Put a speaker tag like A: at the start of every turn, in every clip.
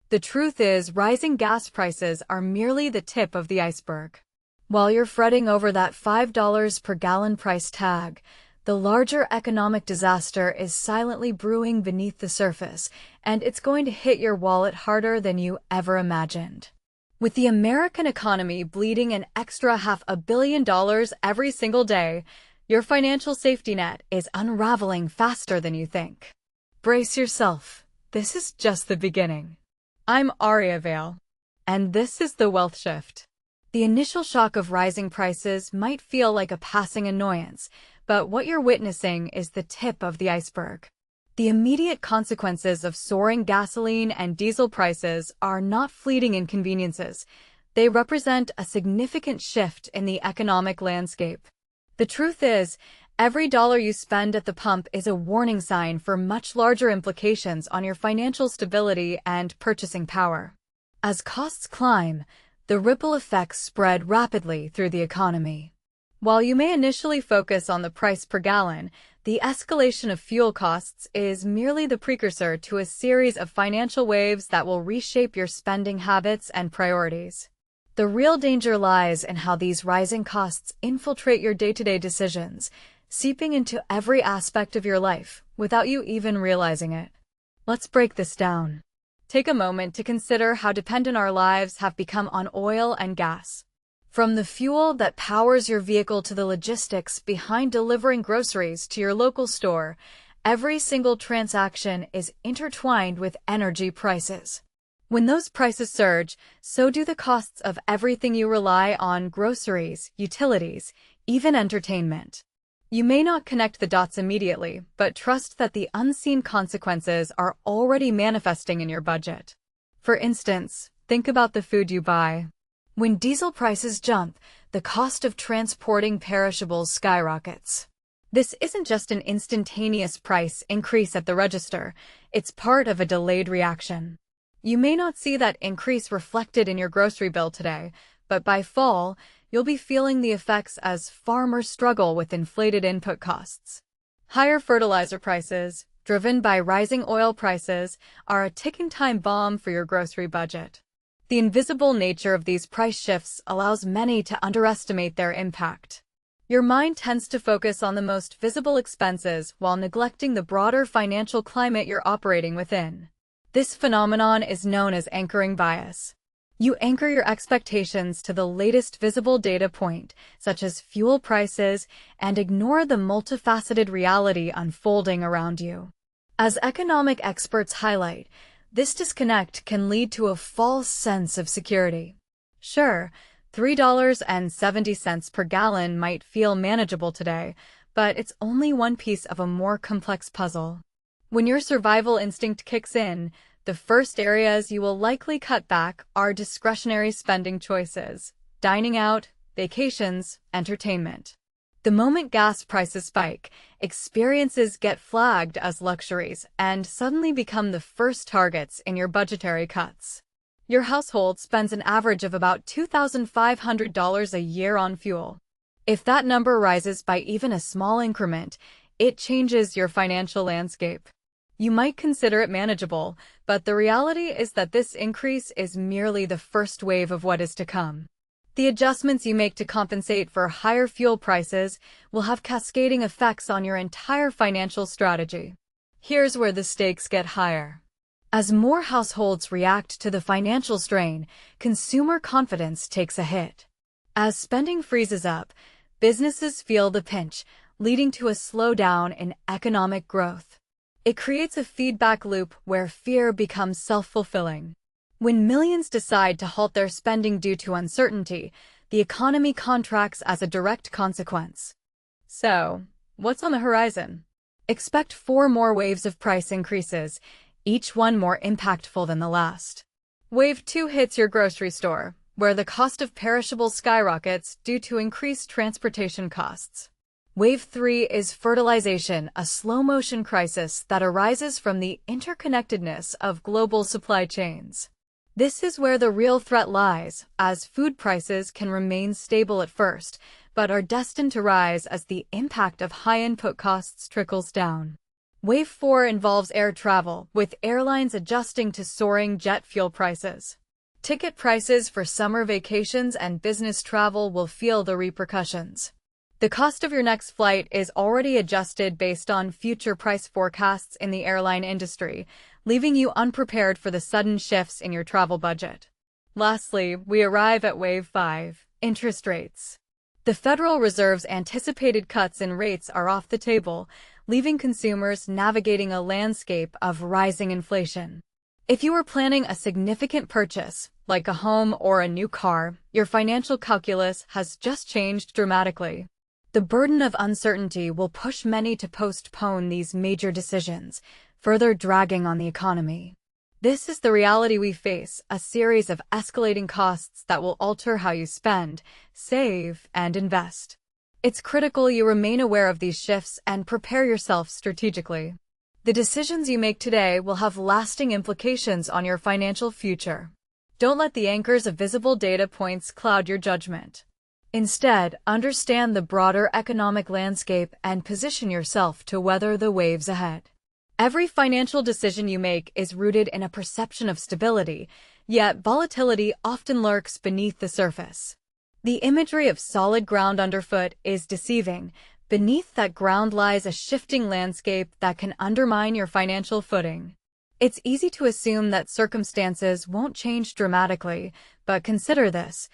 A: The truth is, rising gas prices are merely the tip of the iceberg. While you're fretting over that $5 per gallon price tag, the larger economic disaster is silently brewing beneath the surface, and it's going to hit your wallet harder than you ever imagined. With the American economy bleeding an extra $500 million every single day, your financial safety net is unraveling faster than you think. Brace yourself. This is just the beginning. I'm Aria Vale, and this is The Wealth Shift. The initial shock of rising prices might feel like a passing annoyance, but what you're witnessing is the tip of the iceberg. The immediate consequences of soaring gasoline and diesel prices are not fleeting inconveniences. They represent a significant shift in the economic landscape. The truth is, every dollar you spend at the pump is a warning sign for much larger implications on your financial stability and purchasing power. As costs climb, the ripple effects spread rapidly through the economy. While you may initially focus on the price per gallon, the escalation of fuel costs is merely the precursor to a series of financial waves that will reshape your spending habits and priorities. The real danger lies in how these rising costs infiltrate your day-to-day decisions, seeping into every aspect of your life without you even realizing it. Let's break this down. Take a moment to consider how dependent our lives have become on oil and gas. From the fuel that powers your vehicle to the logistics behind delivering groceries to your local store, every single transaction is intertwined with energy prices. When those prices surge, so do the costs of everything you rely on: groceries, utilities, even entertainment. You may not connect the dots immediately, but trust that the unseen consequences are already manifesting in your budget. For instance, think about the food you buy. When diesel prices jump, the cost of transporting perishables skyrockets. This isn't just an instantaneous price increase at the register, it's part of a delayed reaction. You may not see that increase reflected in your grocery bill today, but by fall, you'll be feeling the effects as farmers struggle with inflated input costs. Higher fertilizer prices, driven by rising oil prices, are a ticking time bomb for your grocery budget. The invisible nature of these price shifts allows many to underestimate their impact. Your mind tends to focus on the most visible expenses while neglecting the broader financial climate you're operating within. This phenomenon is known as anchoring bias. You anchor your expectations to the latest visible data point, such as fuel prices, and ignore the multifaceted reality unfolding around you. As economic experts highlight, this disconnect can lead to a false sense of security. Sure, $3.70 per gallon might feel manageable today, but it's only one piece of a more complex puzzle. When your survival instinct kicks in, the first areas you will likely cut back are discretionary spending choices: dining out, vacations, entertainment. The moment gas prices spike, experiences get flagged as luxuries and suddenly become the first targets in your budgetary cuts. Your household spends an average of about $2,500 a year on fuel. If that number rises by even a small increment, it changes your financial landscape. You might consider it manageable, but the reality is that this increase is merely the first wave of what is to come. The adjustments you make to compensate for higher fuel prices will have cascading effects on your entire financial strategy. Here's where the stakes get higher. As more households react to the financial strain, consumer confidence takes a hit. As spending freezes up, businesses feel the pinch, leading to a slowdown in economic growth. It creates a feedback loop where fear becomes self-fulfilling. When millions decide to halt their spending due to uncertainty, the economy contracts as a direct consequence. So, what's on the horizon? Expect 4 more waves of price increases, each one more impactful than the last. Wave 2 hits your grocery store, where the cost of perishables skyrockets due to increased transportation costs. Wave 3 is fertilization, a slow-motion crisis that arises from the interconnectedness of global supply chains. This is where the real threat lies, as food prices can remain stable at first, but are destined to rise as the impact of high input costs trickles down. Wave 4 involves air travel, with airlines adjusting to soaring jet fuel prices. Ticket prices for summer vacations and business travel will feel the repercussions. The cost of your next flight is already adjusted based on future price forecasts in the airline industry, leaving you unprepared for the sudden shifts in your travel budget. Lastly, we arrive at Wave 5, interest rates. The Federal Reserve's anticipated cuts in rates are off the table, leaving consumers navigating a landscape of rising inflation. If you are planning a significant purchase, like a home or a new car, your financial calculus has just changed dramatically. The burden of uncertainty will push many to postpone these major decisions, further dragging on the economy. This is the reality we face, a series of escalating costs that will alter how you spend, save, and invest. It's critical you remain aware of these shifts and prepare yourself strategically. The decisions you make today will have lasting implications on your financial future. Don't let the anchors of visible data points cloud your judgment. Instead, understand the broader economic landscape and position yourself to weather the waves ahead. Every financial decision you make is rooted in a perception of stability, yet volatility often lurks beneath the surface. The imagery of solid ground underfoot is deceiving. Beneath that ground lies a shifting landscape that can undermine your financial footing. It's easy to assume that circumstances won't change dramatically, but consider this.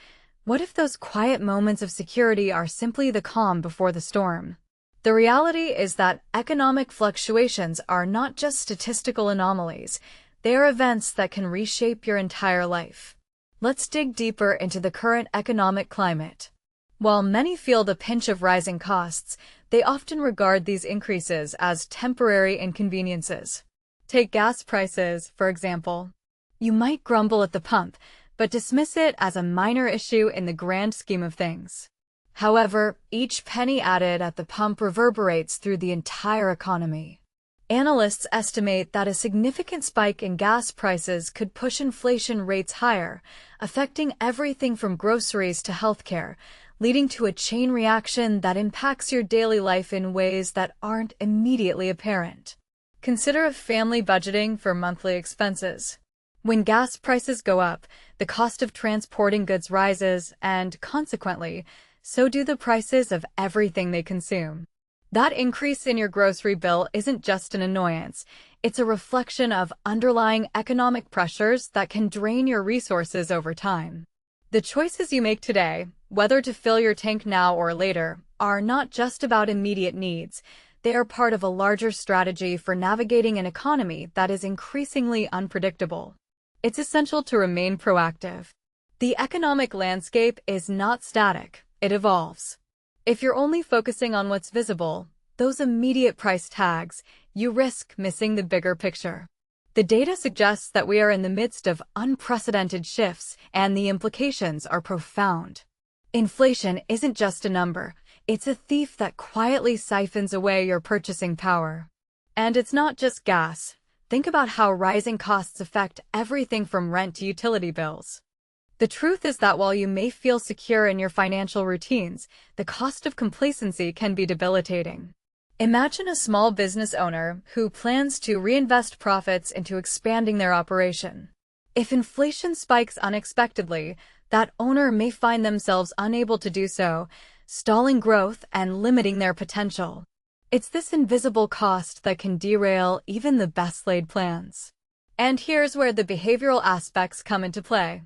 A: What if those quiet moments of security are simply the calm before the storm? The reality is that economic fluctuations are not just statistical anomalies, they are events that can reshape your entire life. Let's dig deeper into the current economic climate. While many feel the pinch of rising costs, they often regard these increases as temporary inconveniences. Take gas prices, for example. You might grumble at the pump, but dismiss it as a minor issue in the grand scheme of things. However, each penny added at the pump reverberates through the entire economy. Analysts estimate that a significant spike in gas prices could push inflation rates higher, affecting everything from groceries to healthcare, leading to a chain reaction that impacts your daily life in ways that aren't immediately apparent. Consider family budgeting for monthly expenses. When gas prices go up, the cost of transporting goods rises, and consequently, so do the prices of everything they consume. That increase in your grocery bill isn't just an annoyance, it's a reflection of underlying economic pressures that can drain your resources over time. The choices you make today, whether to fill your tank now or later, are not just about immediate needs. They are part of a larger strategy for navigating an economy that is increasingly unpredictable. It's essential to remain proactive. The economic landscape is not static, it evolves. If you're only focusing on what's visible, those immediate price tags, you risk missing the bigger picture. The data suggests that we are in the midst of unprecedented shifts, and the implications are profound. Inflation isn't just a number, it's a thief that quietly siphons away your purchasing power. And it's not just gas. Think about how rising costs affect everything from rent to utility bills. The truth is that while you may feel secure in your financial routines, the cost of complacency can be debilitating. Imagine a small business owner who plans to reinvest profits into expanding their operation. If inflation spikes unexpectedly, that owner may find themselves unable to do so, stalling growth and limiting their potential. It's this invisible cost that can derail even the best-laid plans. And here's where the behavioral aspects come into play.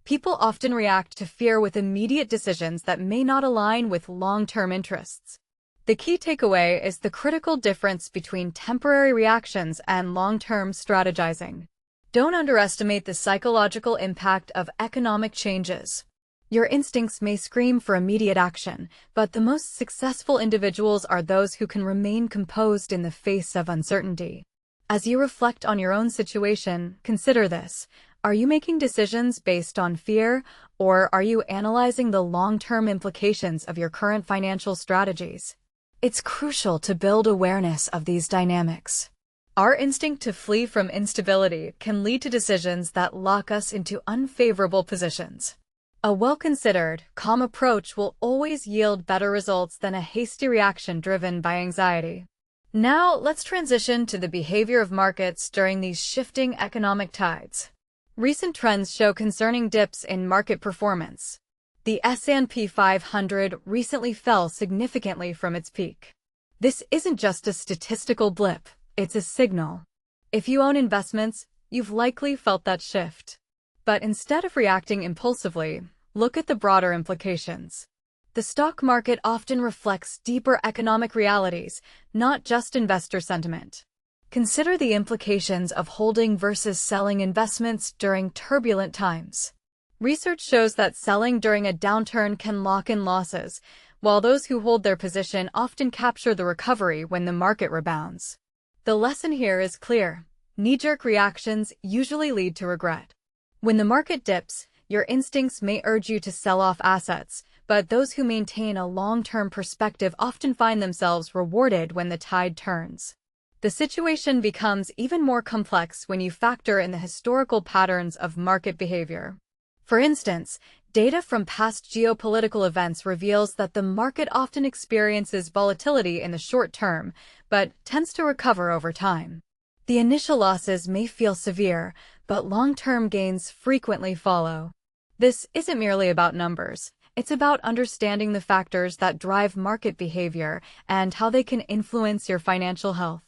A: People often react to fear with immediate decisions that may not align with long-term interests. The key takeaway is the critical difference between temporary reactions and long-term strategizing. Don't underestimate the psychological impact of economic changes. Your instincts may scream for immediate action, but the most successful individuals are those who can remain composed in the face of uncertainty. As you reflect on your own situation, consider this. Are you making decisions based on fear, or are you analyzing the long-term implications of your current financial strategies? It's crucial to build awareness of these dynamics. Our instinct to flee from instability can lead to decisions that lock us into unfavorable positions. A well-considered, calm approach will always yield better results than a hasty reaction driven by anxiety. Now, let's transition to the behavior of markets during these shifting economic tides. Recent trends show concerning dips in market performance. The S&P 500 recently fell significantly from its peak. This isn't just a statistical blip, it's a signal. If you own investments, you've likely felt that shift. But instead of reacting impulsively, look at the broader implications. The stock market often reflects deeper economic realities, not just investor sentiment. Consider the implications of holding versus selling investments during turbulent times. Research shows that selling during a downturn can lock in losses, while those who hold their position often capture the recovery when the market rebounds. The lesson here is clear. Knee-jerk reactions usually lead to regret. When the market dips, your instincts may urge you to sell off assets, but those who maintain a long-term perspective often find themselves rewarded when the tide turns. The situation becomes even more complex when you factor in the historical patterns of market behavior. For instance, data from past geopolitical events reveals that the market often experiences volatility in the short term, but tends to recover over time. The initial losses may feel severe, but long-term gains frequently follow. This isn't merely about numbers. It's about understanding the factors that drive market behavior and how they can influence your financial health.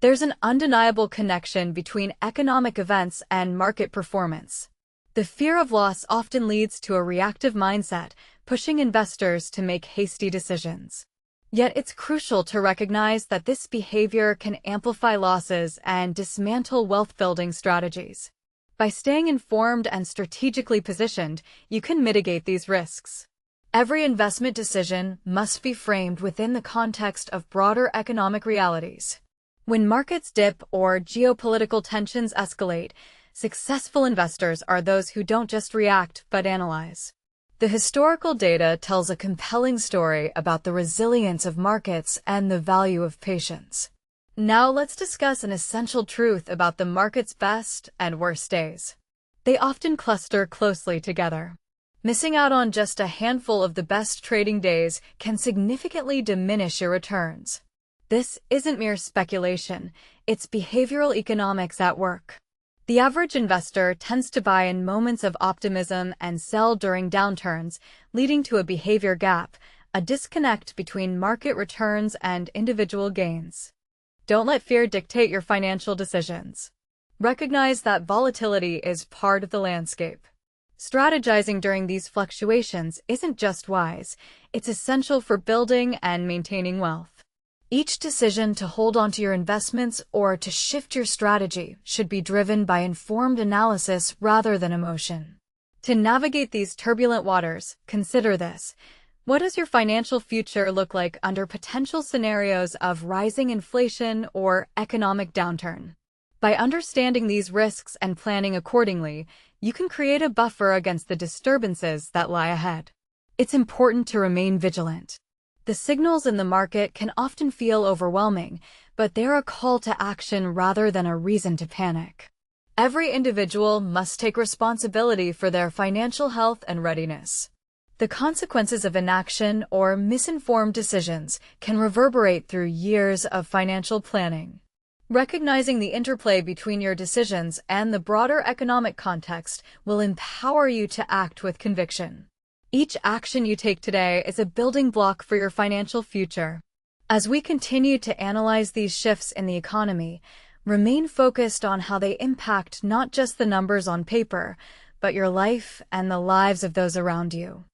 A: There's an undeniable connection between economic events and market performance. The fear of loss often leads to a reactive mindset, pushing investors to make hasty decisions. Yet it's crucial to recognize that this behavior can amplify losses and dismantle wealth-building strategies. By staying informed and strategically positioned, you can mitigate these risks. Every investment decision must be framed within the context of broader economic realities. When markets dip or geopolitical tensions escalate, successful investors are those who don't just react but analyze. The historical data tells a compelling story about the resilience of markets and the value of patience. Now let's discuss an essential truth about the market's best and worst days. They often cluster closely together. Missing out on just a handful of the best trading days can significantly diminish your returns. This isn't mere speculation, it's behavioral economics at work. The average investor tends to buy in moments of optimism and sell during downturns, leading to a behavior gap, a disconnect between market returns and individual gains. Don't let fear dictate your financial decisions. Recognize that volatility is part of the landscape. Strategizing during these fluctuations isn't just wise, it's essential for building and maintaining wealth. Each decision to hold onto your investments or to shift your strategy should be driven by informed analysis rather than emotion. To navigate these turbulent waters, consider this. What does your financial future look like under potential scenarios of rising inflation or economic downturn? By understanding these risks and planning accordingly, you can create a buffer against the disturbances that lie ahead. It's important to remain vigilant. The signals in the market can often feel overwhelming, but they're a call to action rather than a reason to panic. Every individual must take responsibility for their financial health and readiness. The consequences of inaction or misinformed decisions can reverberate through years of financial planning. Recognizing the interplay between your decisions and the broader economic context will empower you to act with conviction. Each action you take today is a building block for your financial future. As we continue to analyze these shifts in the economy, remain focused on how they impact not just the numbers on paper, but your life and the lives of those around you.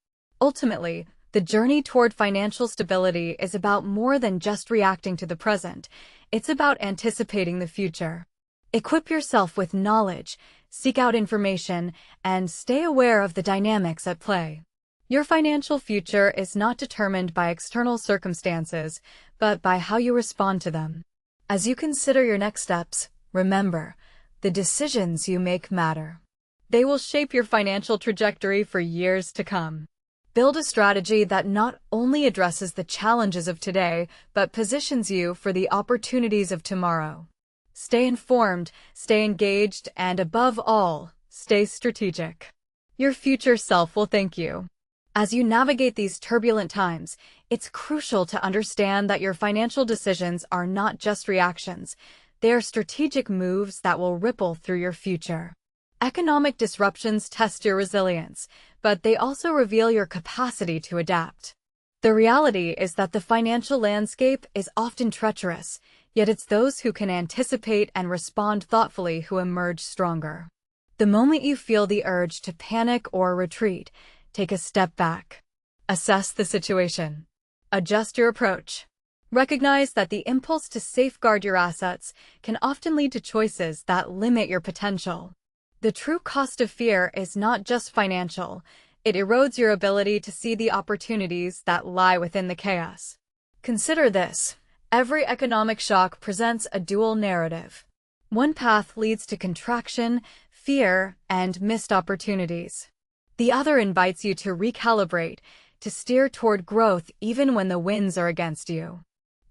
A: Ultimately, the journey toward financial stability is about more than just reacting to the present. It's about anticipating the future. Equip yourself with knowledge, seek out information, and stay aware of the dynamics at play. Your financial future is not determined by external circumstances, but by how you respond to them. As you consider your next steps, remember, the decisions you make matter. They will shape your financial trajectory for years to come. Build a strategy that not only addresses the challenges of today, but positions you for the opportunities of tomorrow. Stay informed, stay engaged, and above all, stay strategic. Your future self will thank you. As you navigate these turbulent times, it's crucial to understand that your financial decisions are not just reactions. They are strategic moves that will ripple through your future. Economic disruptions test your resilience, but they also reveal your capacity to adapt. The reality is that the financial landscape is often treacherous, yet it's those who can anticipate and respond thoughtfully who emerge stronger. The moment you feel the urge to panic or retreat, take a step back. Assess the situation. Adjust your approach. Recognize that the impulse to safeguard your assets can often lead to choices that limit your potential. The true cost of fear is not just financial. It erodes your ability to see the opportunities that lie within the chaos. Consider this. Every economic shock presents a dual narrative. One path leads to contraction, fear, and missed opportunities. The other invites you to recalibrate, to steer toward growth even when the winds are against you.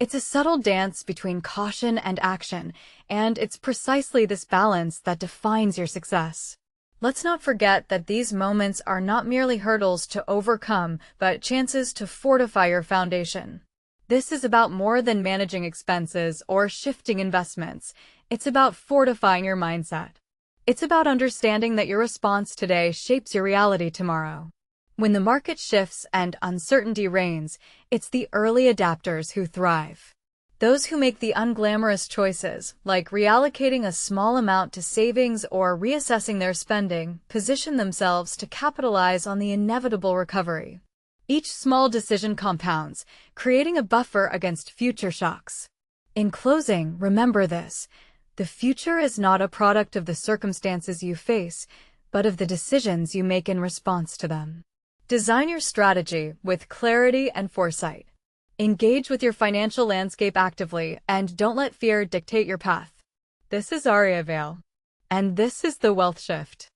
A: It's a subtle dance between caution and action, and it's precisely this balance that defines your success. Let's not forget that these moments are not merely hurdles to overcome, but chances to fortify your foundation. This is about more than managing expenses or shifting investments. It's about fortifying your mindset. It's about understanding that your response today shapes your reality tomorrow. When the market shifts and uncertainty reigns, it's the early adapters who thrive. Those who make the unglamorous choices, like reallocating a small amount to savings or reassessing their spending, position themselves to capitalize on the inevitable recovery. Each small decision compounds, creating a buffer against future shocks. In closing, remember this. The future is not a product of the circumstances you face, but of the decisions you make in response to them. Design your strategy with clarity and foresight. Engage with your financial landscape actively, and don't let fear dictate your path. This is Aria Vale, and this is The Wealth Shift.